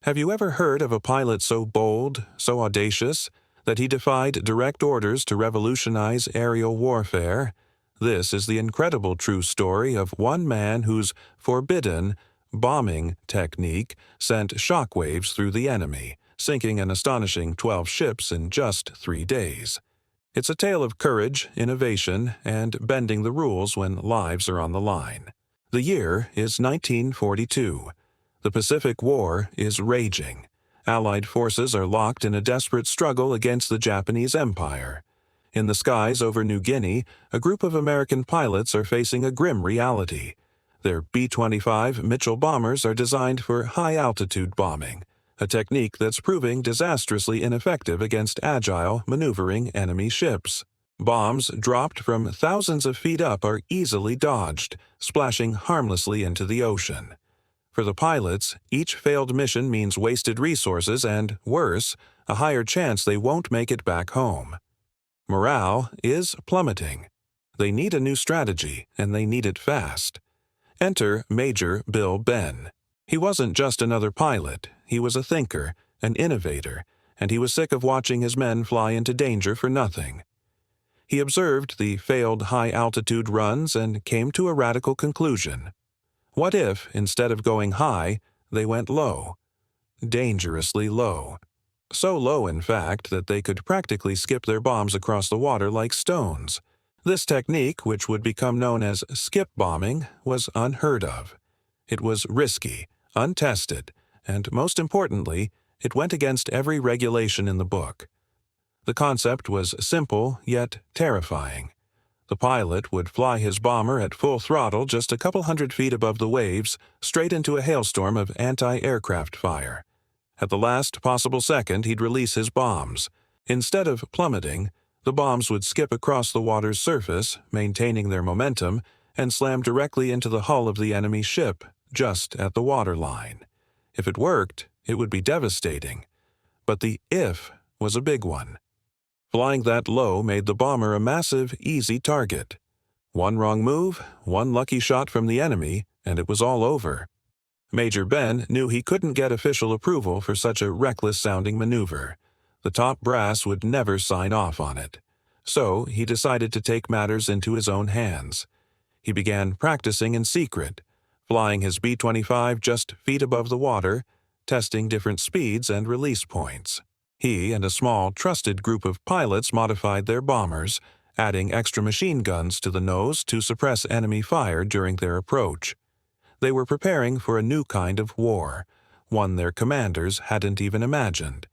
Have you ever heard of a pilot so bold, so audacious, that he defied direct orders to revolutionize aerial warfare? This is the incredible true story of one man whose forbidden bombing technique sent shockwaves through the enemy, sinking an astonishing 12 ships in just 3 days. It's a tale of courage, innovation, and bending the rules when lives are on the line. The year is 1942. The Pacific War is raging. Allied forces are locked in a desperate struggle against the Japanese Empire. In the skies over New Guinea, a group of American pilots are facing a grim reality. Their B-25 Mitchell bombers are designed for high-altitude bombing, a technique that's proving disastrously ineffective against agile, maneuvering enemy ships. Bombs dropped from thousands of feet up are easily dodged, splashing harmlessly into the ocean. For the pilots, each failed mission means wasted resources and, worse, a higher chance they won't make it back home. Morale is plummeting. They need a new strategy, and they need it fast. Enter Major Bill Benn. He wasn't just another pilot. He was a thinker, an innovator, and he was sick of watching his men fly into danger for nothing. He observed the failed high-altitude runs and came to a radical conclusion. What if, instead of going high, they went low? Dangerously low. So low, in fact, that they could practically skip their bombs across the water like stones. This technique, which would become known as skip bombing, was unheard of. It was risky, untested, and most importantly, it went against every regulation in the book. The concept was simple, yet terrifying. The pilot would fly his bomber at full throttle just a couple hundred feet above the waves, straight into a hailstorm of anti-aircraft fire. At the last possible second, he'd release his bombs. Instead of plummeting, the bombs would skip across the water's surface, maintaining their momentum, and slam directly into the hull of the enemy ship, just at the waterline. If it worked, it would be devastating. But the if was a big one. Flying that low made the bomber a massive, easy target. One wrong move, one lucky shot from the enemy, and it was all over. Major Benn knew he couldn't get official approval for such a reckless-sounding maneuver. The top brass would never sign off on it. So he decided to take matters into his own hands. He began practicing in secret, flying his B-25 just feet above the water, testing different speeds and release points. He and a small, trusted group of pilots modified their bombers, adding extra machine guns to the nose to suppress enemy fire during their approach. They were preparing for a new kind of war, one their commanders hadn't even imagined.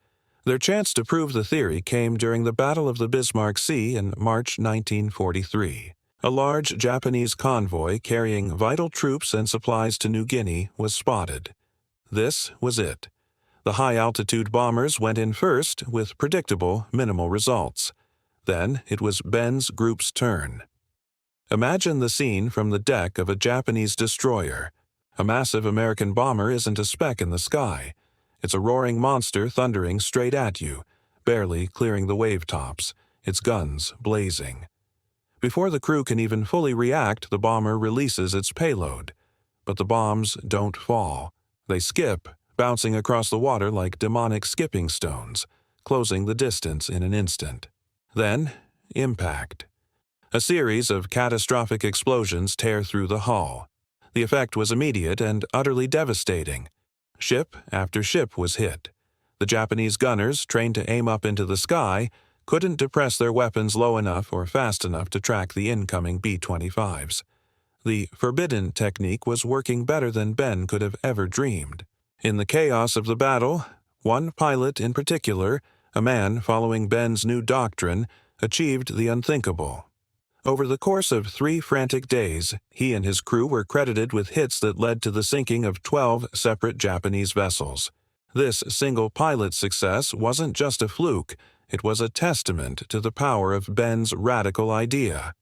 Their chance to prove the theory came during the Battle of the Bismarck Sea in March 1943. A large Japanese convoy carrying vital troops and supplies to New Guinea was spotted. This was it. The high-altitude bombers went in first with predictable, minimal results. Then it was Benn's group's turn. Imagine the scene from the deck of a Japanese destroyer. A massive American bomber isn't a speck in the sky. It's a roaring monster thundering straight at you, barely clearing the wave tops, its guns blazing. Before the crew can even fully react, the bomber releases its payload. But the bombs don't fall. They skip, bouncing across the water like demonic skipping stones, closing the distance in an instant. Then, impact. A series of catastrophic explosions tear through the hull. The effect was immediate and utterly devastating. Ship after ship was hit. The Japanese gunners, trained to aim up into the sky, couldn't depress their weapons low enough or fast enough to track the incoming B-25s. The forbidden technique was working better than Benn could have ever dreamed. In the chaos of the battle, one pilot in particular, a man following Benn's new doctrine, achieved the unthinkable. Over the course of 3 frantic days, he and his crew were credited with hits that led to the sinking of 12 separate Japanese vessels. This single pilot's success wasn't just a fluke, it was a testament to the power of Benn's radical idea.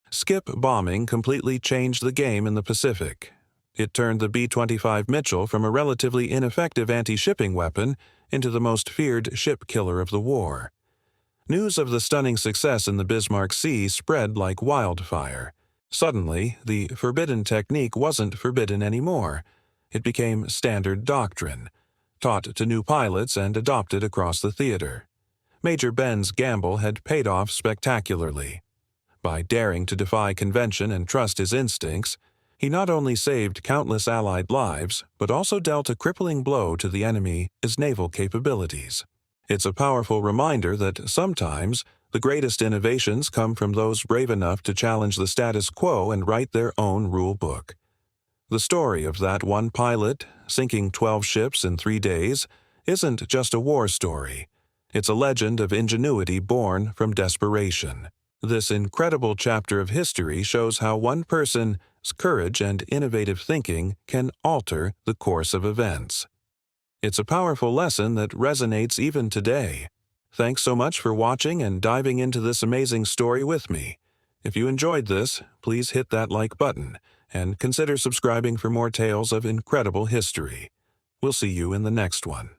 Skip bombing completely changed the game in the Pacific. It turned the B-25 Mitchell from a relatively ineffective anti-shipping weapon into the most feared ship killer of the war. News of the stunning success in the Bismarck Sea spread like wildfire. Suddenly, the forbidden technique wasn't forbidden anymore. It became standard doctrine, taught to new pilots and adopted across the theater. Major Ben's gamble had paid off spectacularly. By daring to defy convention and trust his instincts, he not only saved countless Allied lives, but also dealt a crippling blow to the enemy's naval capabilities. It's a powerful reminder that sometimes the greatest innovations come from those brave enough to challenge the status quo and write their own rule book. The story of that one pilot, sinking 12 ships in 3 days, isn't just a war story. It's a legend of ingenuity born from desperation. This incredible chapter of history shows how one person's courage and innovative thinking can alter the course of events. It's a powerful lesson that resonates even today. Thanks so much for watching and diving into this amazing story with me. If you enjoyed this, please hit that like button and consider subscribing for more tales of incredible history. We'll see you in the next one.